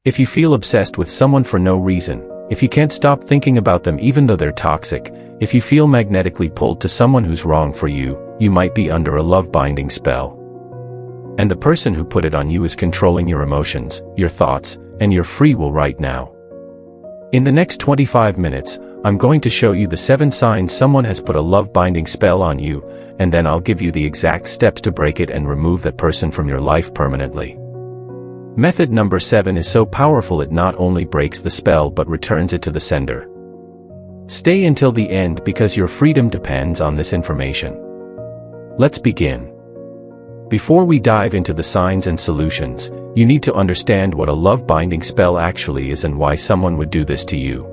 If you feel obsessed with someone for no reason, if you can't stop thinking about them even though they're toxic, if you feel magnetically pulled to someone who's wrong for you, you might be under a love-binding spell. And the person who put it on you is controlling your emotions, your thoughts, and your free will right now. In the next 25 minutes, I'm going to show you the 7 signs someone has put a love-binding spell on you, and then I'll give you the exact steps to break it and remove that person from your life permanently. Method number 7 is so powerful it not only breaks the spell but returns it to the sender. Stay until the end because your freedom depends on this information. Let's begin. Before we dive into the signs and solutions, you need to understand what a love-binding spell actually is and why someone would do this to you.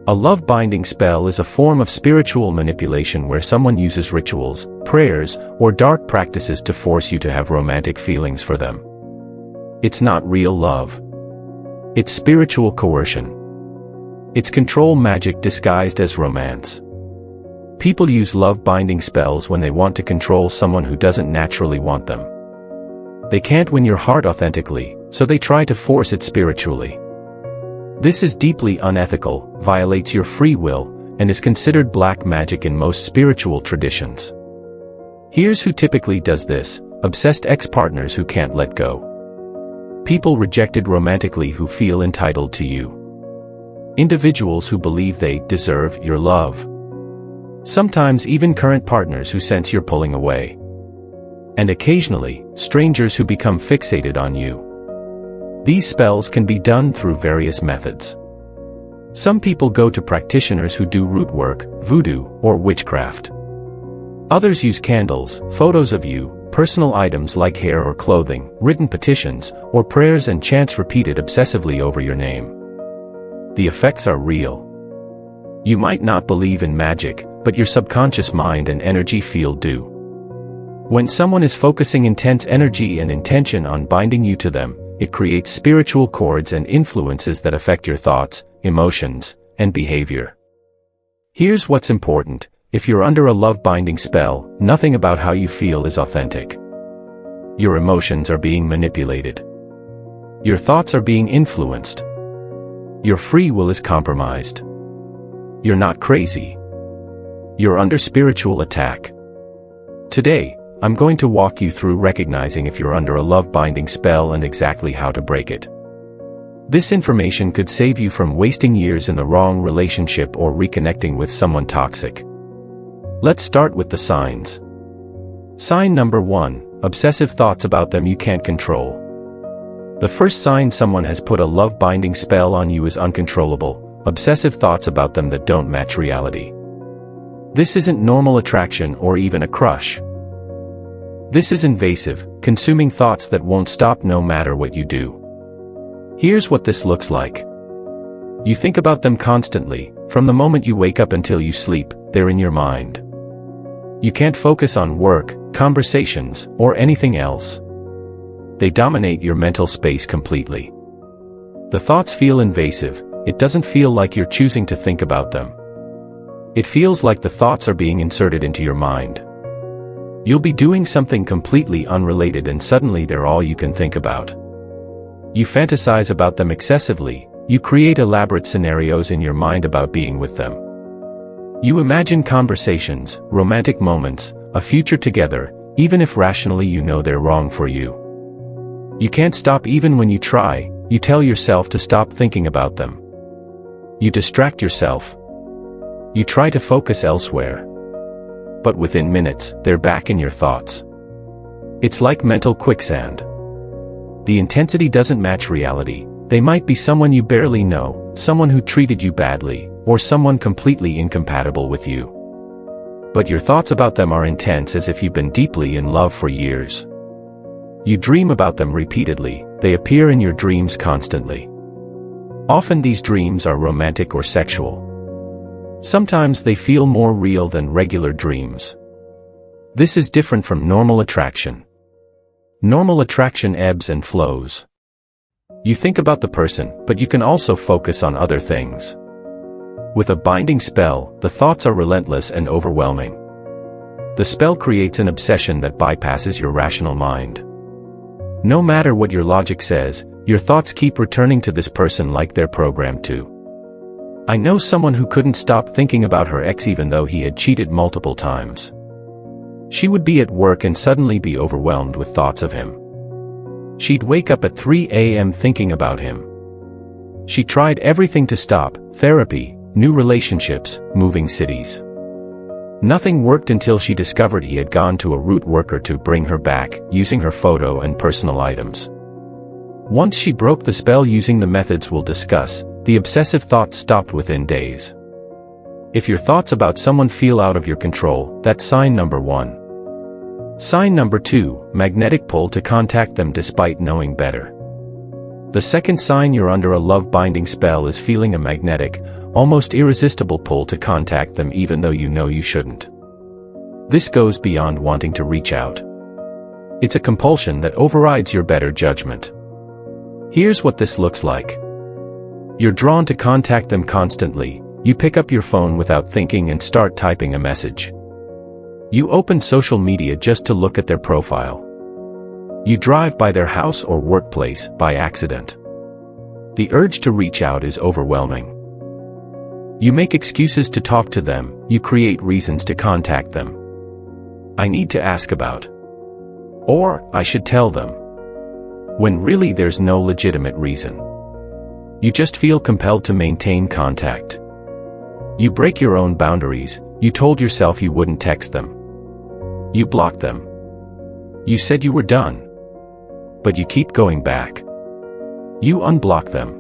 A love-binding spell is a form of spiritual manipulation where someone uses rituals, prayers, or dark practices to force you to have romantic feelings for them. It's not real love. It's spiritual coercion. It's control magic disguised as romance. People use love-binding spells when they want to control someone who doesn't naturally want them. They can't win your heart authentically, so they try to force it spiritually. This is deeply unethical, violates your free will, and is considered black magic in most spiritual traditions. Here's who typically does this: obsessed ex-partners who can't let go. People rejected romantically who feel entitled to you. Individuals who believe they deserve your love. Sometimes even current partners who sense you're pulling away. And occasionally, strangers who become fixated on you. These spells can be done through various methods. Some people go to practitioners who do root work, voodoo, or witchcraft. Others use candles, photos of you, personal items like hair or clothing, written petitions, or prayers and chants repeated obsessively over your name. The effects are real. You might not believe in magic, but your subconscious mind and energy field do. When someone is focusing intense energy and intention on binding you to them, it creates spiritual cords and influences that affect your thoughts, emotions, and behavior. Here's what's important: if you're under a love-binding spell, nothing about how you feel is authentic. Your emotions are being manipulated. Your thoughts are being influenced. Your free will is compromised. You're not crazy. You're under spiritual attack. Today, I'm going to walk you through recognizing if you're under a love-binding spell and exactly how to break it. This information could save you from wasting years in the wrong relationship or reconnecting with someone toxic. Let's start with the signs. Sign number 1, obsessive thoughts about them you can't control. The first sign someone has put a love-binding spell on you is uncontrollable, obsessive thoughts about them that don't match reality. This isn't normal attraction or even a crush. This is invasive, consuming thoughts that won't stop no matter what you do. Here's what this looks like. You think about them constantly, from the moment you wake up until you sleep, they're in your mind. You can't focus on work, conversations, or anything else. They dominate your mental space completely. The thoughts feel invasive. It doesn't feel like you're choosing to think about them. It feels like the thoughts are being inserted into your mind. You'll be doing something completely unrelated and suddenly they're all you can think about. You fantasize about them excessively. You create elaborate scenarios in your mind about being with them. You imagine conversations, romantic moments, a future together, even if rationally you know they're wrong for you. You can't stop even when you try. You tell yourself to stop thinking about them. You distract yourself. You try to focus elsewhere. But within minutes, they're back in your thoughts. It's like mental quicksand. The intensity doesn't match reality. They might be someone you barely know, someone who treated you badly, or someone completely incompatible with you. But your thoughts about them are intense as if you've been deeply in love for years. You dream about them repeatedly. They appear in your dreams constantly. Often these dreams are romantic or sexual. Sometimes they feel more real than regular dreams. This is different from normal attraction. Normal attraction ebbs and flows. You think about the person, but you can also focus on other things. With a binding spell, the thoughts are relentless and overwhelming. The spell creates an obsession that bypasses your rational mind. No matter what your logic says, Your thoughts keep returning to this person like they're programmed to. I know someone who couldn't stop thinking about her ex even though he had cheated multiple times. She would be at work and suddenly be overwhelmed with thoughts of him. She'd wake up at 3 a.m. thinking about him. She tried everything to stop: therapy, new relationships, moving cities. Nothing worked until she discovered he had gone to a root worker to bring her back, using her photo and personal items. Once she broke the spell using the methods we'll discuss, the obsessive thoughts stopped within days. If your thoughts about someone feel out of your control, that's sign number 1. Sign number 2, magnetic pull to contact them despite knowing better. The second sign you're under a love-binding spell is feeling a magnetic, almost irresistible pull to contact them even though you know you shouldn't. This goes beyond wanting to reach out. It's a compulsion that overrides your better judgment. Here's what this looks like. You're drawn to contact them constantly. You pick up your phone without thinking and start typing a message. You open social media just to look at their profile. You drive by their house or workplace by accident. The urge to reach out is overwhelming. You make excuses to talk to them, you create reasons to contact them. I need to ask about. Or, I should tell them. When really there's no legitimate reason. You just feel compelled to maintain contact. You break your own boundaries. You told yourself you wouldn't text them. You blocked them. You said you were done. But you keep going back. You unblock them.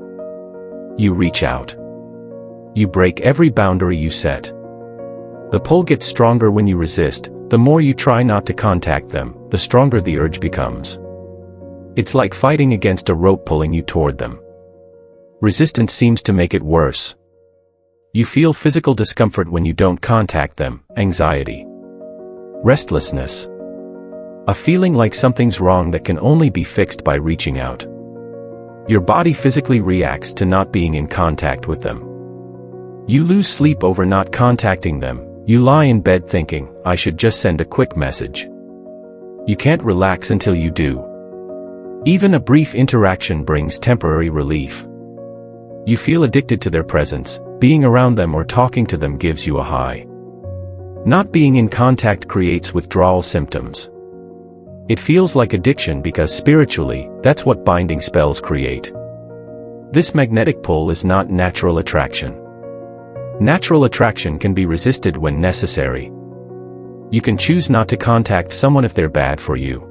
You reach out. You break every boundary you set. The pull gets stronger when you resist. The more you try not to contact them, the stronger the urge becomes. It's like fighting against a rope pulling you toward them. Resistance seems to make it worse. You feel physical discomfort when you don't contact them, anxiety. Restlessness. A feeling like something's wrong that can only be fixed by reaching out. Your body physically reacts to not being in contact with them. You lose sleep over not contacting them. You lie in bed thinking, I should just send a quick message. You can't relax until you do. Even a brief interaction brings temporary relief. You feel addicted to their presence. Being around them or talking to them gives you a high. Not being in contact creates withdrawal symptoms. It feels like addiction because spiritually, that's what binding spells create. This magnetic pull is not natural attraction. Natural attraction can be resisted when necessary. You can choose not to contact someone if they're bad for you.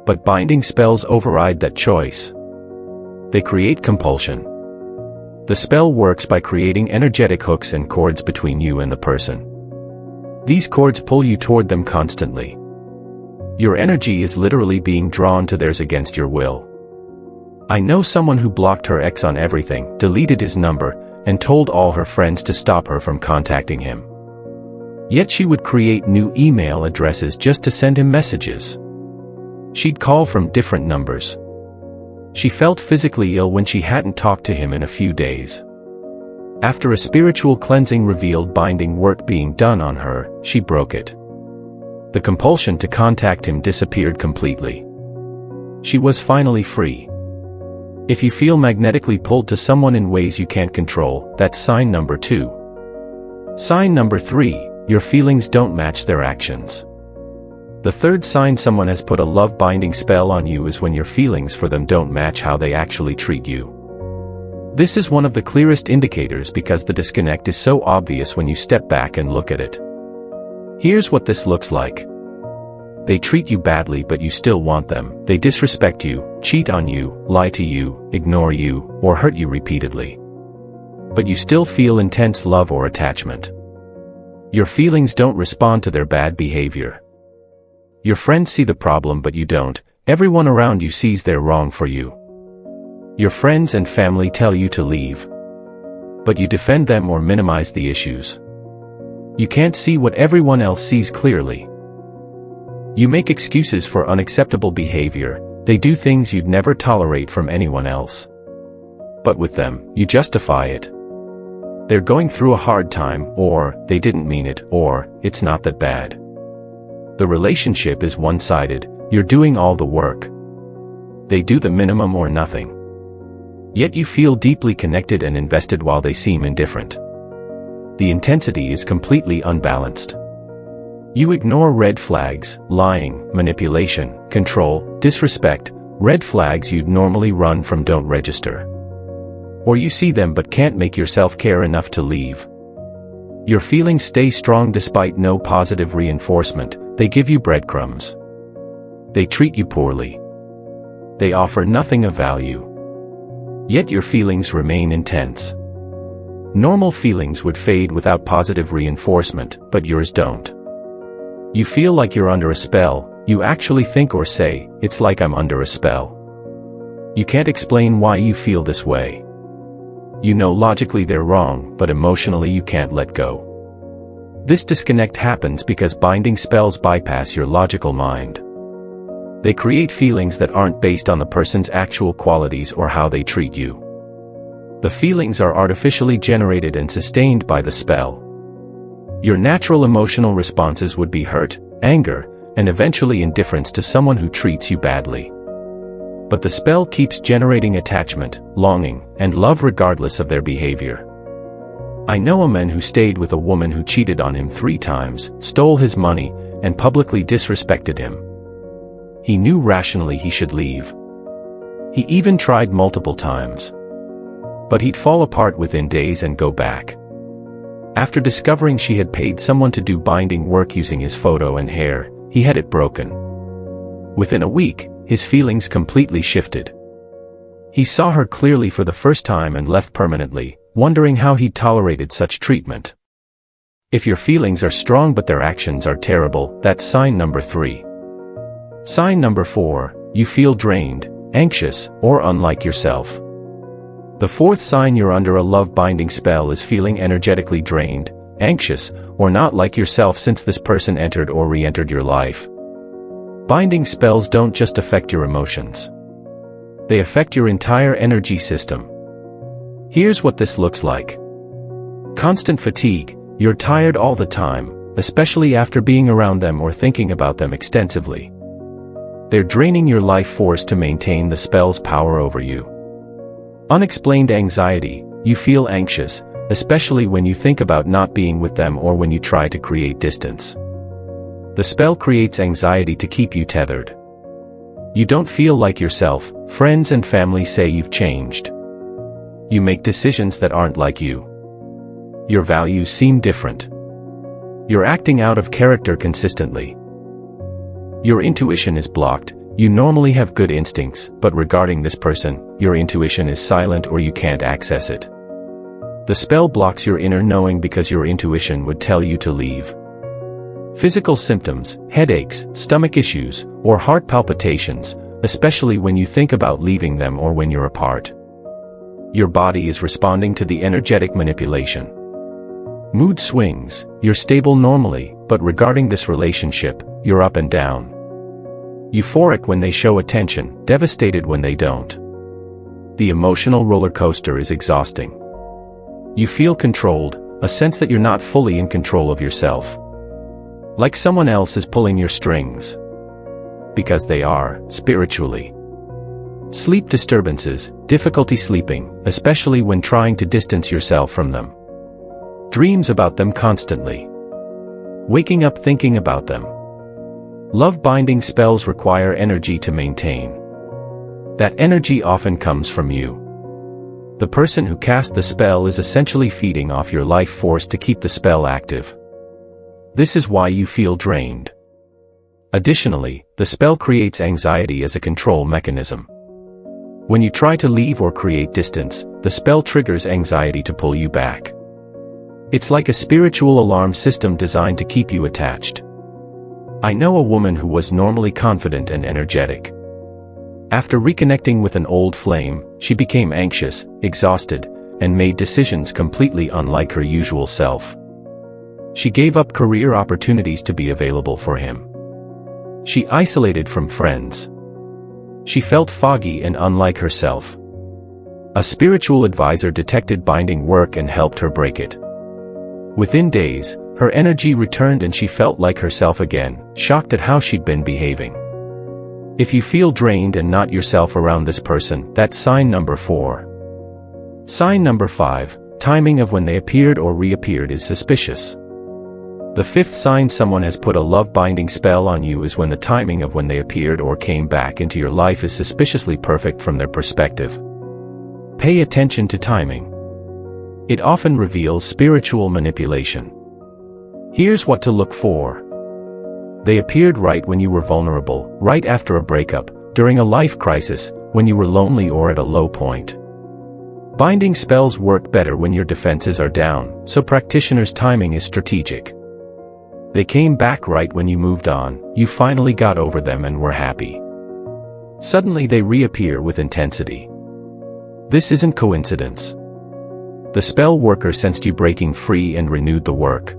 But binding spells override that choice. They create compulsion. The spell works by creating energetic hooks and cords between you and the person. These cords pull you toward them constantly. Your energy is literally being drawn to theirs against your will. I know someone who blocked her ex on everything, deleted his number, and told all her friends to stop her from contacting him. Yet she would create new email addresses just to send him messages. She'd call from different numbers. She felt physically ill when she hadn't talked to him in a few days. After a spiritual cleansing revealed binding work being done on her, she broke it. The compulsion to contact him disappeared completely. She was finally free. If you feel magnetically pulled to someone in ways you can't control, that's sign number 2. Sign number 3, your feelings don't match their actions. The third sign someone has put a love-binding spell on you is when your feelings for them don't match how they actually treat you. This is one of the clearest indicators because the disconnect is so obvious when you step back and look at it. Here's what this looks like. They treat you badly but you still want them. They disrespect you, cheat on you, lie to you, ignore you, or hurt you repeatedly. But you still feel intense love or attachment. Your feelings don't respond to their bad behavior. Your friends see the problem but you don't. Everyone around you sees they're wrong for you. Your friends and family tell you to leave. But you defend them or minimize the issues. You can't see what everyone else sees clearly. You make excuses for unacceptable behavior. They do things you'd never tolerate from anyone else. But with them, you justify it. They're going through a hard time, or they didn't mean it, or it's not that bad. The relationship is one-sided. You're doing all the work. They do the minimum or nothing. Yet you feel deeply connected and invested while they seem indifferent. The intensity is completely unbalanced. You ignore red flags, lying, manipulation, control, disrespect, red flags you'd normally run from don't register. Or you see them but can't make yourself care enough to leave. Your feelings stay strong despite no positive reinforcement. They give you breadcrumbs. They treat you poorly. They offer nothing of value. Yet your feelings remain intense. Normal feelings would fade without positive reinforcement, but yours don't. You feel like you're under a spell. You actually think or say, "It's like I'm under a spell." You can't explain why you feel this way. You know logically they're wrong, but emotionally you can't let go. This disconnect happens because binding spells bypass your logical mind. They create feelings that aren't based on the person's actual qualities or how they treat you. The feelings are artificially generated and sustained by the spell. Your natural emotional responses would be hurt, anger, and eventually indifference to someone who treats you badly. But the spell keeps generating attachment, longing, and love regardless of their behavior. I know a man who stayed with a woman who cheated on him 3 times, stole his money, and publicly disrespected him. He knew rationally he should leave. He even tried multiple times. But he'd fall apart within days and go back. After discovering she had paid someone to do binding work using his photo and hair, he had it broken. Within a week, his feelings completely shifted. He saw her clearly for the first time and left permanently, wondering how he'd tolerated such treatment. If your feelings are strong but their actions are terrible, that's sign number 3. Sign number 4, you feel drained, anxious, or unlike yourself. The 4th sign you're under a love-binding spell is feeling energetically drained, anxious, or not like yourself since this person entered or re-entered your life. Binding spells don't just affect your emotions. They affect your entire energy system. Here's what this looks like. Constant fatigue, you're tired all the time, especially after being around them or thinking about them extensively. They're draining your life force to maintain the spell's power over you. Unexplained anxiety, you feel anxious, especially when you think about not being with them or when you try to create distance. The spell creates anxiety to keep you tethered. You don't feel like yourself, friends and family say you've changed. You make decisions that aren't like you. Your values seem different. You're acting out of character consistently. Your intuition is blocked. You normally have good instincts, but regarding this person, your intuition is silent or you can't access it. The spell blocks your inner knowing because your intuition would tell you to leave. Physical symptoms, headaches, stomach issues, or heart palpitations, especially when you think about leaving them or when you're apart. Your body is responding to the energetic manipulation. Mood swings, you're stable normally, but regarding this relationship, you're up and down. Euphoric when they show attention, devastated when they don't. The emotional roller coaster is exhausting. You feel controlled, a sense that you're not fully in control of yourself. Like someone else is pulling your strings. Because they are, spiritually. Sleep disturbances, difficulty sleeping, especially when trying to distance yourself from them. Dreams about them constantly. Waking up thinking about them. Love-binding spells require energy to maintain. That energy often comes from you. The person who cast the spell is essentially feeding off your life force to keep the spell active. This is why you feel drained. Additionally, the spell creates anxiety as a control mechanism. When you try to leave or create distance, the spell triggers anxiety to pull you back. It's like a spiritual alarm system designed to keep you attached. I know a woman who was normally confident and energetic. After reconnecting with an old flame, she became anxious, exhausted, and made decisions completely unlike her usual self. She gave up career opportunities to be available for him. She isolated from friends. She felt foggy and unlike herself. A spiritual advisor detected binding work and helped her break it. Within days, her energy returned and she felt like herself again, shocked at how she'd been behaving. If you feel drained and not yourself around this person, that's sign number 4. Sign number 5, timing of when they appeared or reappeared is suspicious. The 5th sign someone has put a love-binding spell on you is when the timing of when they appeared or came back into your life is suspiciously perfect from their perspective. Pay attention to timing. It often reveals spiritual manipulation. Here's what to look for. They appeared right when you were vulnerable, right after a breakup, during a life crisis, when you were lonely or at a low point. Binding spells work better when your defenses are down, so practitioners' timing is strategic. They came back right when you moved on, you finally got over them and were happy. Suddenly they reappear with intensity. This isn't coincidence. The spell worker sensed you breaking free and renewed the work.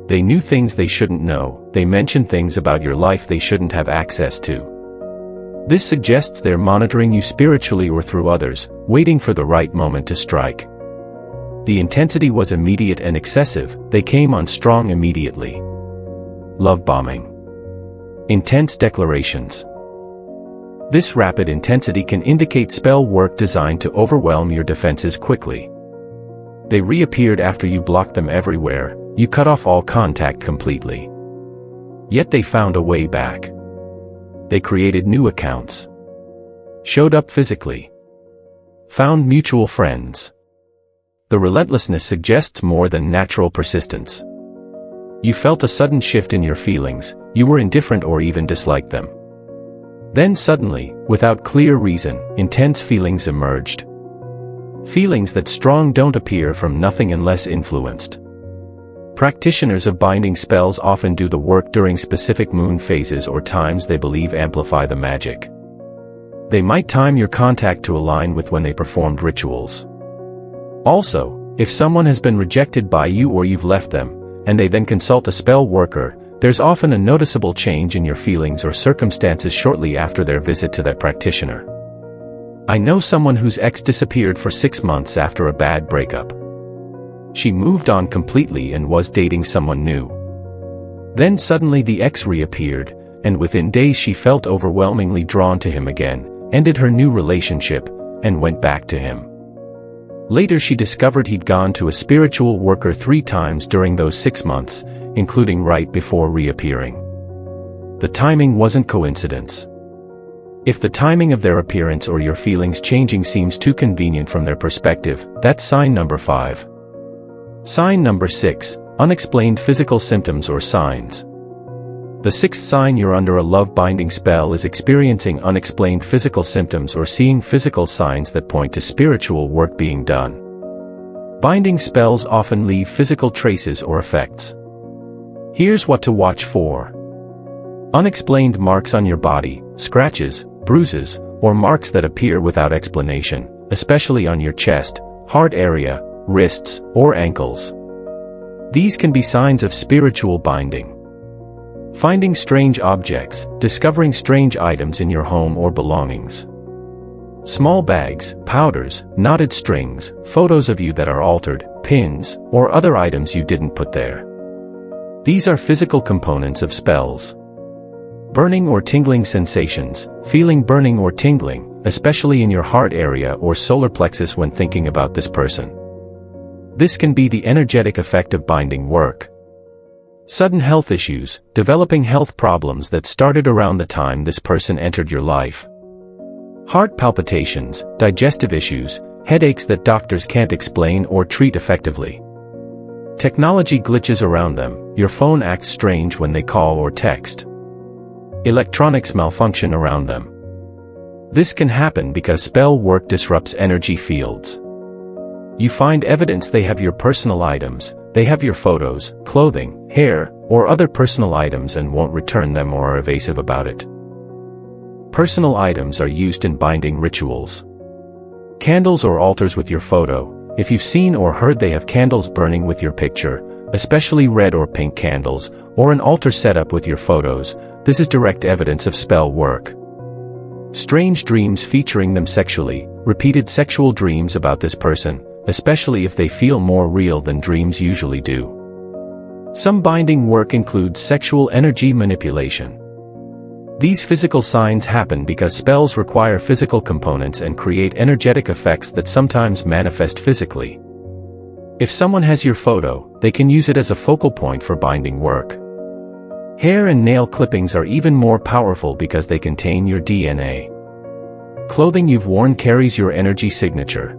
They knew things they shouldn't know, they mentioned things about your life they shouldn't have access to. This suggests they're monitoring you spiritually or through others, waiting for the right moment to strike. The intensity was immediate and excessive, they came on strong immediately. Love bombing. Intense declarations. This rapid intensity can indicate spell work designed to overwhelm your defenses quickly. They reappeared after you blocked them everywhere, you cut off all contact completely. Yet they found a way back. They created new accounts. Showed up physically. Found mutual friends. The relentlessness suggests more than natural persistence. You felt a sudden shift in your feelings, you were indifferent or even disliked them. Then suddenly, without clear reason, intense feelings emerged. Feelings that strong don't appear from nothing unless influenced. Practitioners of binding spells often do the work during specific moon phases or times they believe amplify the magic. They might time your contact to align with when they performed rituals. Also, if someone has been rejected by you or you've left them, and they then consult a spell worker, there's often a noticeable change in your feelings or circumstances shortly after their visit to that practitioner. I know someone whose ex disappeared for 6 months after a bad breakup. She moved on completely and was dating someone new. Then suddenly the ex reappeared, and within days she felt overwhelmingly drawn to him again, ended her new relationship, and went back to him. Later she discovered he'd gone to a spiritual worker 3 times during those 6 months, including right before reappearing. The timing wasn't coincidence. If the timing of their appearance or your feelings changing seems too convenient from their perspective, that's sign number 5. Sign number 6, unexplained physical symptoms or signs. The 6th sign you're under a love-binding spell is experiencing unexplained physical symptoms or seeing physical signs that point to spiritual work being done. Binding spells often leave physical traces or effects. Here's what to watch for. Unexplained marks on your body, scratches, bruises, or marks that appear without explanation, especially on your chest, heart area, wrists, or ankles. These can be signs of spiritual binding. Finding strange objects, discovering strange items in your home or belongings. Small bags, powders, knotted strings, photos of you that are altered, pins, or other items you didn't put there. These are physical components of spells. Burning or tingling sensations, feeling burning or tingling, especially in your heart area or solar plexus when thinking about this person. This can be the energetic effect of binding work. Sudden health issues, developing health problems that started around the time this person entered your life. Heart palpitations, digestive issues, headaches that doctors can't explain or treat effectively. Technology glitches around them, your phone acts strange when they call or text. Electronics malfunction around them. This can happen because spell work disrupts energy fields. You find evidence they have your personal items, they have your photos, clothing, hair, or other personal items and won't return them or are evasive about it. Personal items are used in binding rituals. Candles or altars with your photo. If you've seen or heard they have candles burning with your picture, especially red or pink candles, or an altar set up with your photos, this is direct evidence of spell work. Strange dreams featuring them sexually, repeated sexual dreams about this person, especially if they feel more real than dreams usually do. Some binding work includes sexual energy manipulation. These physical signs happen because spells require physical components and create energetic effects that sometimes manifest physically. If someone has your photo, they can use it as a focal point for binding work. Hair and nail clippings are even more powerful because they contain your DNA. Clothing you've worn carries your energy signature.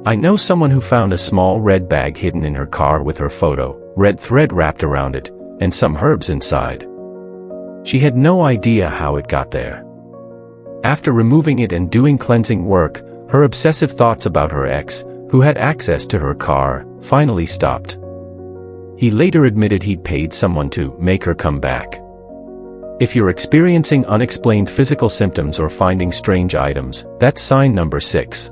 I know someone who found a small red bag hidden in her car with her photo, red thread wrapped around it, and some herbs inside. She had no idea how it got there. After removing it and doing cleansing work, her obsessive thoughts about her ex, who had access to her car, finally stopped. He later admitted he'd paid someone to make her come back. If you're experiencing unexplained physical symptoms or finding strange items, that's sign number 6.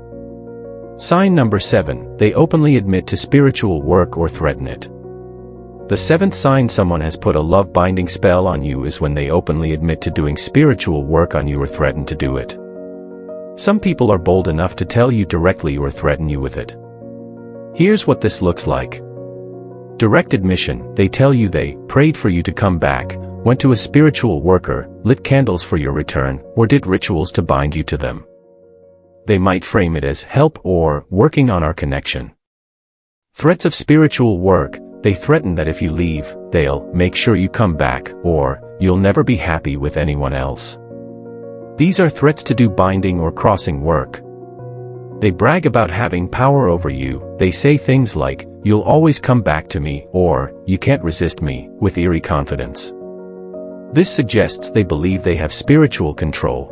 Sign number 7, they openly admit to spiritual work or threaten it. The 7th sign someone has put a love-binding spell on you is when they openly admit to doing spiritual work on you or threaten to do it. Some people are bold enough to tell you directly or threaten you with it. Here's what this looks like. Direct admission, they tell you they prayed for you to come back, went to a spiritual worker, lit candles for your return, or did rituals to bind you to them. They might frame it as help or working on our connection. Threats of spiritual work, they threaten that if you leave, they'll make sure you come back, or you'll never be happy with anyone else. These are threats to do binding or crossing work. They brag about having power over you. They say things like, "You'll always come back to me," or "You can't resist me," with eerie confidence. This suggests they believe they have spiritual control.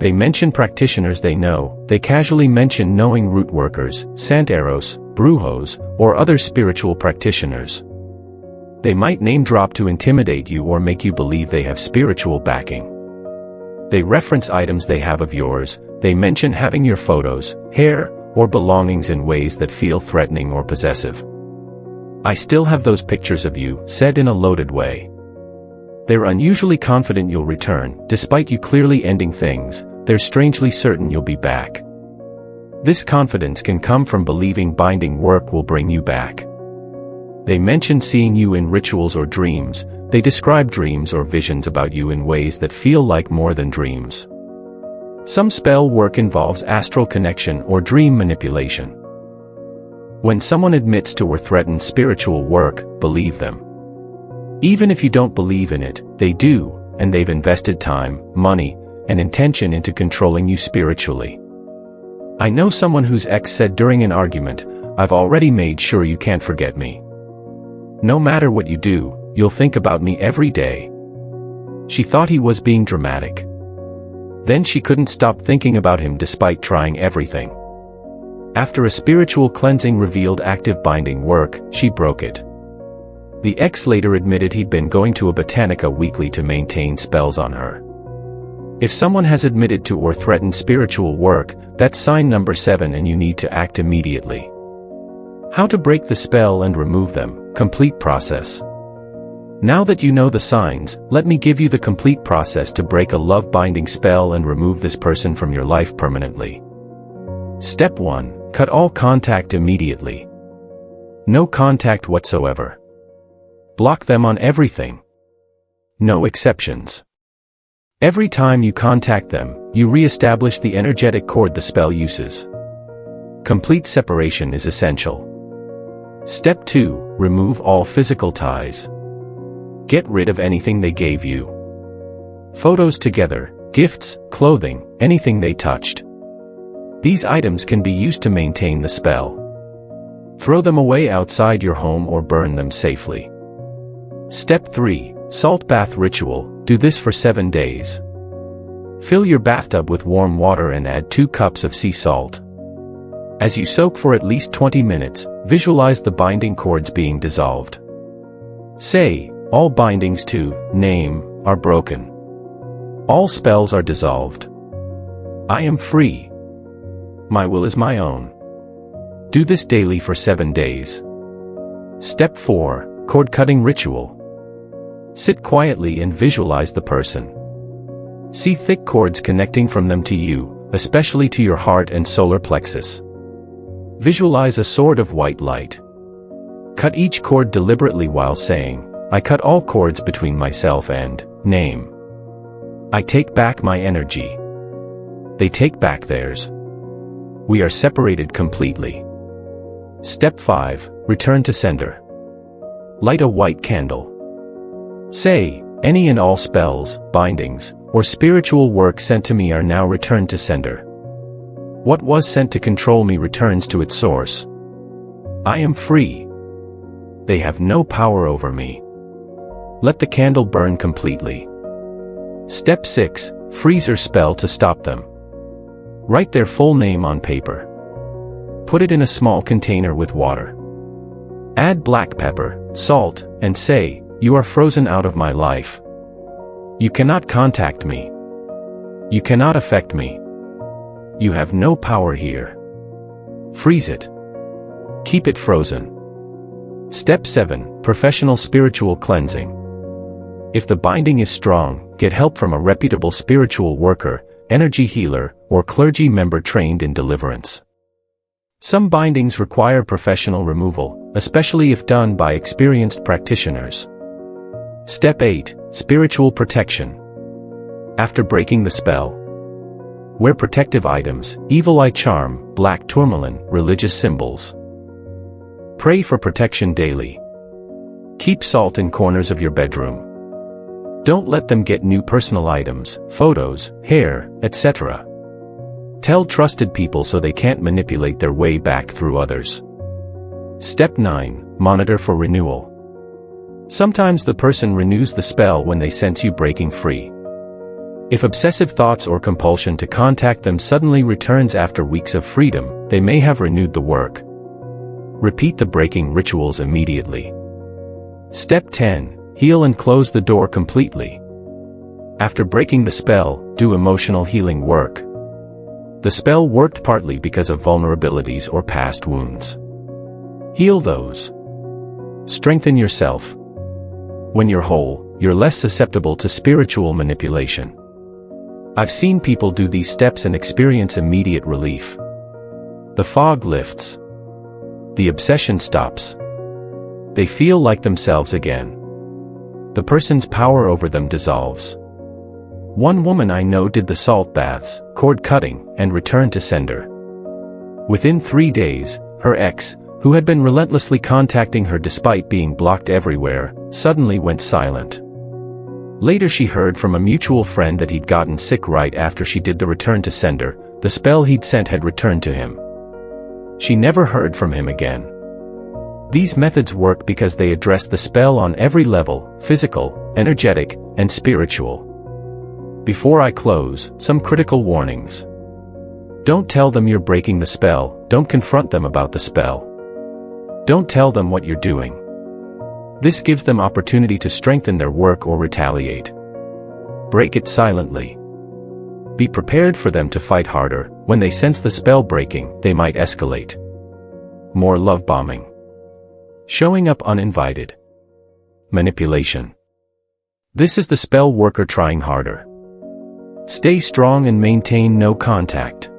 They mention practitioners they know. They casually mention knowing root workers, santeros, brujos, or other spiritual practitioners. They might name drop to intimidate you or make you believe they have spiritual backing. They reference items they have of yours. They mention having your photos, hair, or belongings in ways that feel threatening or possessive. "I still have those pictures of you," said in a loaded way. They're unusually confident you'll return, despite you clearly ending things. They're strangely certain you'll be back. This confidence can come from believing binding work will bring you back. They mention seeing you in rituals or dreams. They describe dreams or visions about you in ways that feel like more than dreams. Some spell work involves astral connection or dream manipulation. When someone admits to or threatens spiritual work, believe them. Even if you don't believe in it, they do, and they've invested time, money, and intention into controlling you spiritually. I know someone whose ex said during an argument, "I've already made sure you can't forget me. No matter what you do, you'll think about me every day." She thought he was being dramatic. Then she couldn't stop thinking about him despite trying everything. After a spiritual cleansing revealed active binding work, she broke it. The ex later admitted he'd been going to a botanica weekly to maintain spells on her. If someone has admitted to or threatened spiritual work, that's sign number 7 and you need to act immediately. How to break the spell and remove them, complete process. Now that you know the signs, let me give you the complete process to break a love-binding spell and remove this person from your life permanently. Step 1. Cut all contact immediately. No contact whatsoever. Block them on everything. No exceptions. Every time you contact them, you re-establish the energetic cord the spell uses. Complete separation is essential. Step 2. Remove all physical ties. Get rid of anything they gave you. Photos together, gifts, clothing, anything they touched. These items can be used to maintain the spell. Throw them away outside your home or burn them safely. Step 3. Salt bath ritual. Do this for 7 days. Fill your bathtub with warm water and add 2 cups of sea salt. As you soak for at least 20 minutes, visualize the binding cords being dissolved. Say, "All bindings to name are broken. All spells are dissolved. I am free. My will is my own." Do this daily for 7 days. Step 4. Cord cutting ritual. Sit quietly and visualize the person. See thick cords connecting from them to you, especially to your heart and solar plexus. Visualize a sword of white light. Cut each cord deliberately while saying, "I cut all cords between myself and name." I take back my energy. They take back theirs. We are separated completely. Step 5. Return to sender. Light a white candle. Say, any and all spells, bindings, or spiritual work sent to me are now returned to sender. What was sent to control me returns to its source. I am free. They have no power over me. Let the candle burn completely. Step 6. Freeze or spell to stop them. Write their full name on paper. Put it in a small container with water. Add black pepper, salt, and say, "You are frozen out of my life. You cannot contact me. You cannot affect me. You have no power here." Freeze it. Keep it frozen. Step 7. Professional spiritual cleansing. If the binding is strong, get help from a reputable spiritual worker, energy healer, or clergy member trained in deliverance. Some bindings require professional removal, especially if done by experienced practitioners. Step 8. Spiritual protection. After breaking the spell, wear protective items, evil eye charm, black tourmaline, religious symbols. Pray for protection daily. Keep salt in corners of your bedroom. Don't let them get new personal items, photos, hair, etc. Tell trusted people so they can't manipulate their way back through others. Step 9. Monitor for renewal. Sometimes the person renews the spell when they sense you breaking free. If obsessive thoughts or compulsion to contact them suddenly returns after weeks of freedom, they may have renewed the work. Repeat the breaking rituals immediately. Step 10. Heal and close the door completely. After breaking the spell, do emotional healing work. The spell worked partly because of vulnerabilities or past wounds. Heal those. Strengthen yourself. When you're whole, you're less susceptible to spiritual manipulation. I've seen people do these steps and experience immediate relief. The fog lifts. The obsession stops. They feel like themselves again. The person's power over them dissolves. One woman I know did the salt baths, cord cutting, and returned to sender. Within 3 days, her ex, who had been relentlessly contacting her despite being blocked everywhere, suddenly went silent. Later she heard from a mutual friend that he'd gotten sick right after she did the return to sender. The spell he'd sent had returned to him. She never heard from him again. These methods work because they address the spell on every level: physical, energetic, and spiritual. Before I close, some critical warnings. Don't tell them you're breaking the spell. Don't confront them about the spell. Don't tell them what you're doing. This gives them opportunity to strengthen their work or retaliate. Break it silently. Be prepared for them to fight harder. When they sense the spell breaking, they might escalate. More love bombing. Showing up uninvited. Manipulation. This is the spell worker trying harder. Stay strong and maintain no contact.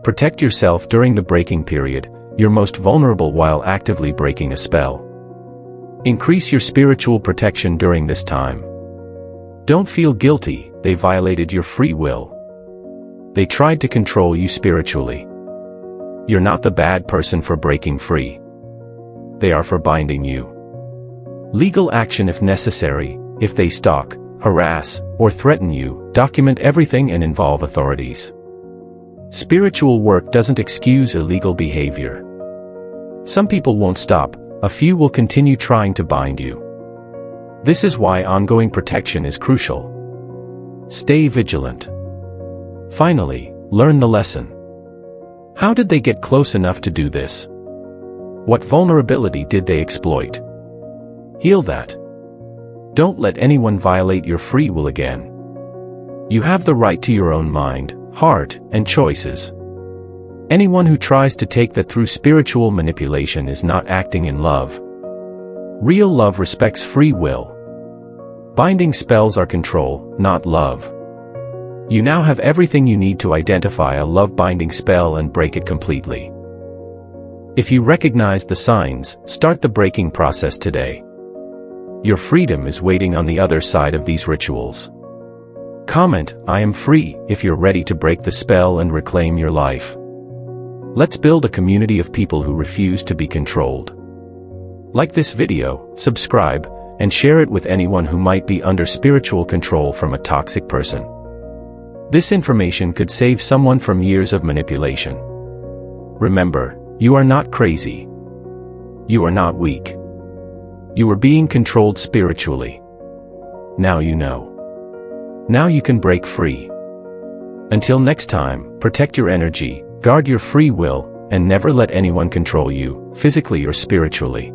Protect yourself during the breaking period. You're most vulnerable while actively breaking a spell. Increase your spiritual protection during this time. Don't feel guilty. They violated your free will. They tried to control you spiritually. You're not the bad person for breaking free. They are for binding you. Legal action if necessary. If they stalk, harass, or threaten you, document everything and involve authorities. Spiritual work doesn't excuse illegal behavior. Some people won't stop. A few will continue trying to bind you. This is why ongoing protection is crucial. Stay vigilant. Finally, learn the lesson. How did they get close enough to do this? What vulnerability did they exploit? Heal that. Don't let anyone violate your free will again. You have the right to your own mind, heart, and choices. Anyone who tries to take that through spiritual manipulation is not acting in love. Real love respects free will. Binding spells are control, not love. You now have everything you need to identify a love-binding spell and break it completely. If you recognize the signs, start the breaking process today. Your freedom is waiting on the other side of these rituals. Comment, "I am free," if you're ready to break the spell and reclaim your life. Let's build a community of people who refuse to be controlled. Like this video, subscribe, and share it with anyone who might be under spiritual control from a toxic person. This information could save someone from years of manipulation. Remember, you are not crazy. You are not weak. You are being controlled spiritually. Now you know. Now you can break free. Until next time, protect your energy, guard your free will, and never let anyone control you, physically or spiritually.